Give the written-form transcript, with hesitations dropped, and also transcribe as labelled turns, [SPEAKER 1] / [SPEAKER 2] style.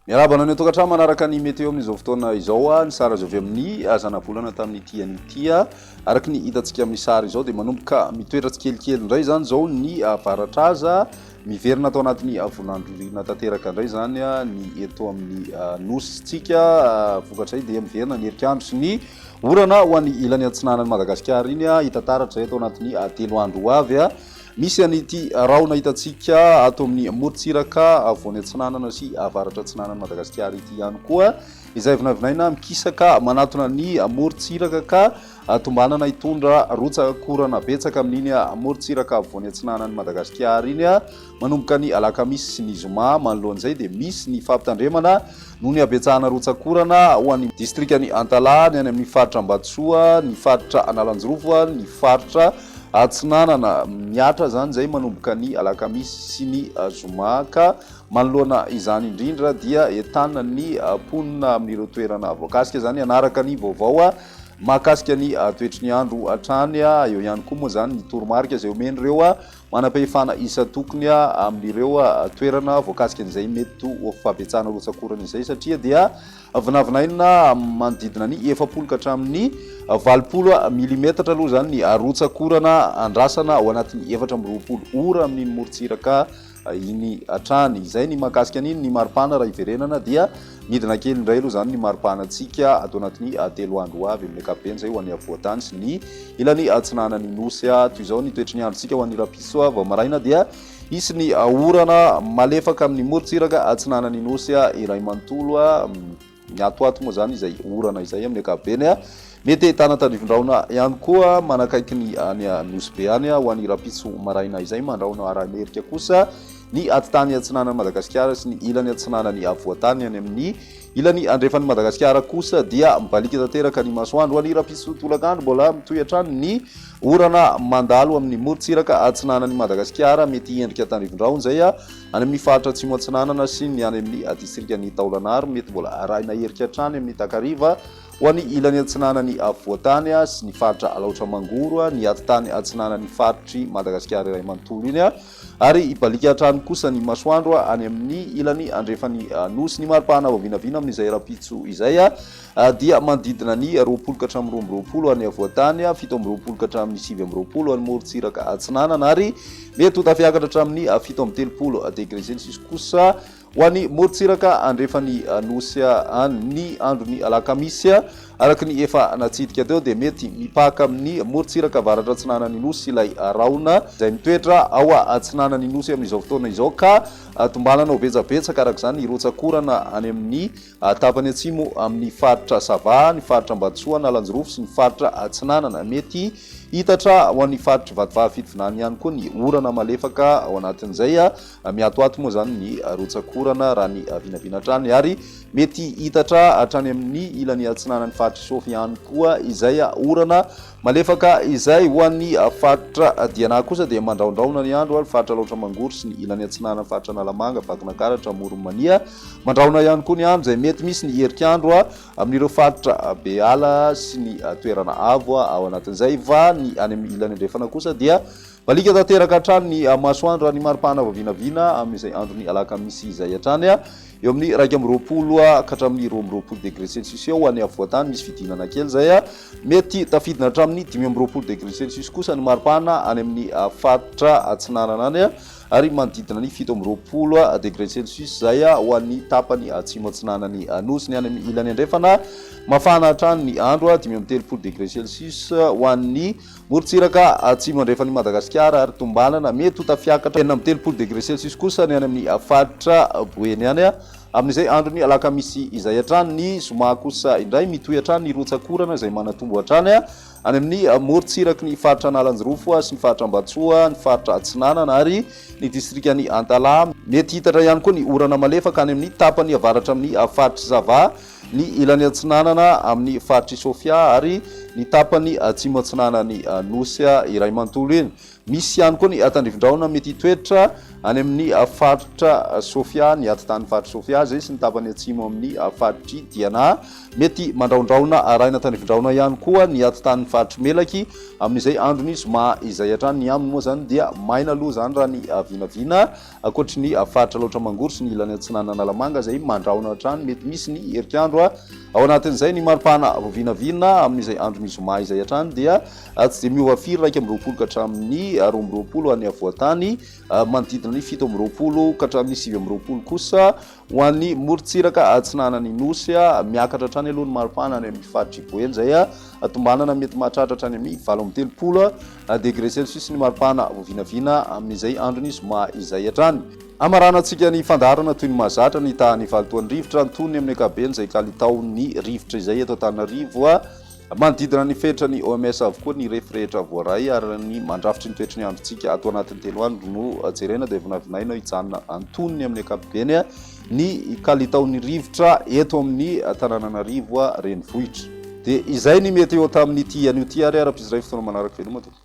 [SPEAKER 1] Miarabana ny tokantrano manaraka ny meteo amin'izao fotoana izao ny sary azo avy amin'ny azana-bolana tamin'ny tia araka ny hitantsika amin'ny sary izao dia manomboka mitoetra tsikelikely indray zany zao ny avaratraza miverina atao anatin'ny volandro rina tanteraka indray zany ny eto amin'ny nositsika vokatray dia miverina ny herikandro sy ny orana ho an'ny ilany antsinanan'ny Madagasikara iny hitantaratra eto anatin'ny 3 andro avy misy an'ity raona hitantsika ato amin'ny morontsiraka avoany antsinanana sy avaratra antsinanan'ny Madagasikara ity ihany koa izay vinavinaina mikisaka manatona ny morontsiraka ka tombanana hitondra rotsakorana betsaka amin'iny morontsiraka avoany antsinanan'ny Madagasikara iny manomboka ny alakamisy sy ny zoma manoloan'izay dia misy ny fampitandremana noho ny abetsahana rotsakorana ho an'ny distrikany Antala ny any amin'ny faritra Ambatsoa ny faritra Analanjorofo ny faritra atsinanana miatra zany zay manomboka ny alakamisy sy ny zoma ka manoloana izany indrindra dia entanina ny ponina amin'ireo toerana voakasika zany anaraka ny vaovao mahakasika ny toetry ny andro hatrany eo ihany koa moa zany ny toromarika izay omen'ireo manam-pahefana isa tokony amin'ireo toerana voakasika an'izay mety ho fahabetsahana rotsakorana izay satria dia vinavinaina manodidina ny 70 ka hatramin'ny 80 milimetatra aloha zany ny rotsakorana andrasana ao anatin'ny 420 ora amin'iny morontsiraka iny hatrany izay ny mahakasika an'iny ny maripana raha iverenana dia midina kely indray aloha zany ny maripanantsika atao anatin'ny 3 andro avy amin'ny ankapobeny zay ho an'ny avoatany sy ny ilany atsinanany nosy toy izao ny toetry ny androntsika ho an'ny rapiso vao maraina dia isy ny orana malefaka amin'ny morontsiraka atsinanany nosy iray manontolo miatoato moa zany izay orana izay amin'ny ankapobeny mety tana tandrivindraona ihany koa manakaiky ny any nosy be any ho an'ny rapiso maraina izay mandraona aramerika kosa ny atitany atsinanan'ny Madagasikara sy ny ilany atsinanany avoatany any amin'ny ilany andrefan'ny Madagasikara kosa dia mibalika tanteraka ny masoandro any rapiso tolakandro mbola mitoy hatrany ny orana mandalo amin'ny morontsiraka atsinanan'ny Madagasikara mety endrika tandrivindraona zay any amin'ny faritra atsimo atsinanana sy ny any amin'ny distrikany Taolanaro mety mbola arahina herika hatrany amin'ny Takariva ho an'ny ilany atsinanany avoatany sy ny faritra Alaotra Mangoro ny atitany atsinanany faritry Madagasikara iray manontolo iny ary ibalika hatrany kosa ny masoandro any amin'ny ilany andrefan'ny nosy ny maripana vavinavina amin'izay rapitso izay dia manodidina ny 20 ka hatramin'ny 20 any avoatany 17 ka hatramin'ny 20 any morontsiraka atsinanana ary mety ho tafiakatra hatramin'ny 17 degré celsius kosa ho an'ny morontsiraka andrefan'ny nosy ny androny alakamisy araka ny efa natsidika teo dia mety mipaka amin'ny morontsiraka avaratra atsinanany nosy ilay raona izay mitoetra ao atsinanany nosy amin'izao fotoana izao ka tombanana ho betsabetsaka araka izany irotsakorana any amin'ny tapany atsimo amin'ny faritra Sava ny faritra Ambatsoa Analanjorofo sy ny faritra atsinanana mety hitatra ho an'ny faritra Vatovavy Fidivinany ihany koa ny orana malefaka ao anatin'izay miatoato moa zany ny rotsakorana raha ny vinavina hatrany ary mety hitatra hatrany amin'ny ilany atsinanany faritra Sofy ihany koa izay orana malefaka izay ho an'ny faritra Diana kosa dia mandraondraona ny andro ary faritra Alaotra Mangoro sy ny ilany atsinanany faritra Analamanga Vakinakaratra Moromania mandraona ihany koa ny andro izay mety misy ny herikandro amin'ireo faritra Beala sy ny toerana avo ao anatin'izay va ny any amin'ny ilany andrefana kosa dia balika tanteraka hatrany ny masoandro ny maripana vavinavina amin'izay androny alakamisy izay hatrany eo amin'ny 120 ka hatramin'ny 20 degré celsius eo ho an'ny avoatany misy fidinana kely zay mety tafidina hatramin'ny 5 degré celsius kosa ny maripana any amin'ny faritra atsinanana any ary manodidina ny 17 degré celsius zay ho an'ny tapany atsimo atsinanany nosy ny any amin'ny ilany andrefana mafana hatrany ny andro 13 degré celsius ho an'ny morontsiraka atsimo andrefan'ny Madagasikara ary tombanana mety ho tafiakatra 13 degré celsius kosa ny any amin'ny faritra Boeny any amin'izay androny alakamisy izay hatrany ny zoma kosa indray mitoy hatrany ny rotsakorana izay manatombo hatrany any amin'ny morontsiraky ny faritra Analanjorofo sy ny faritra Ambatsoa ny faritra atsinanana ary ny distrikany Antala mety hitatra ihany koa ny orana malefaka any amin'ny tapany avaratra amin'ny faritra Zava ny ilany atsinanana amin'ny faritra Sofia ary ny tapany atsimo atsinanany nosy iray manontolo iny misy ihany koa ny tandrivindraona mety hitoetra any amin'ny faritra Sofia, ny aty-tany faritra Sofia zay sy ny tapany atsimo amin'ny faritry Diana. Mety mandraondraona arahina tany vindraona ihany koa ny aty-tany faritra Melaky amin'izay androny zoma izay hatrany. Ny aminy moa zany dia maina aloha zany raha ny vinavina, ankoatry ny faritra Laotra Mangoro sy ny ilany atsinanana Analamanga zay mandraona hatrany. Mety misy ny herikandro ao anatin'izay ny maripana vinavina amin'izay androny zoma izay hatrany dia tsy de miova firy raika amby roapolo ka hatramin'ny 12 any avoatany, manodidina ny 7 ka hatramin'ny 7 kosa ho an'ny morontsiraka atsinanany Nosy, miakatra hatrany aloha ny maripana any amin'ny faritra Iboeny zay tombanana mety mahatratra hatrany amin'ny 7 degré Celsius ny maripana vinavina amin'izay androny zoma izay hatrany. Amarana antsika ny fandaharana toy ny mahazatra ny tahany valitoan'ny rivotra antony amin'ny ankapobeny izay kalitaon'ny rivotra izay eto Antananarivo, manodidina ny fetra ny OMS avokoa ny rehetra voaray ary ny mandrafitry ny toetry ny androntsika ato anatin'ny 3 andro no jerena dia vinavinaina hijanona antonony amin'ny ankapobeny ny kalitaon'ny rivotra eto amin'ny Antananarivo renivohitra. Dia izay ny meteo tamin'ity anio ty ary ara-piziray fotoana manaraka veloma toy.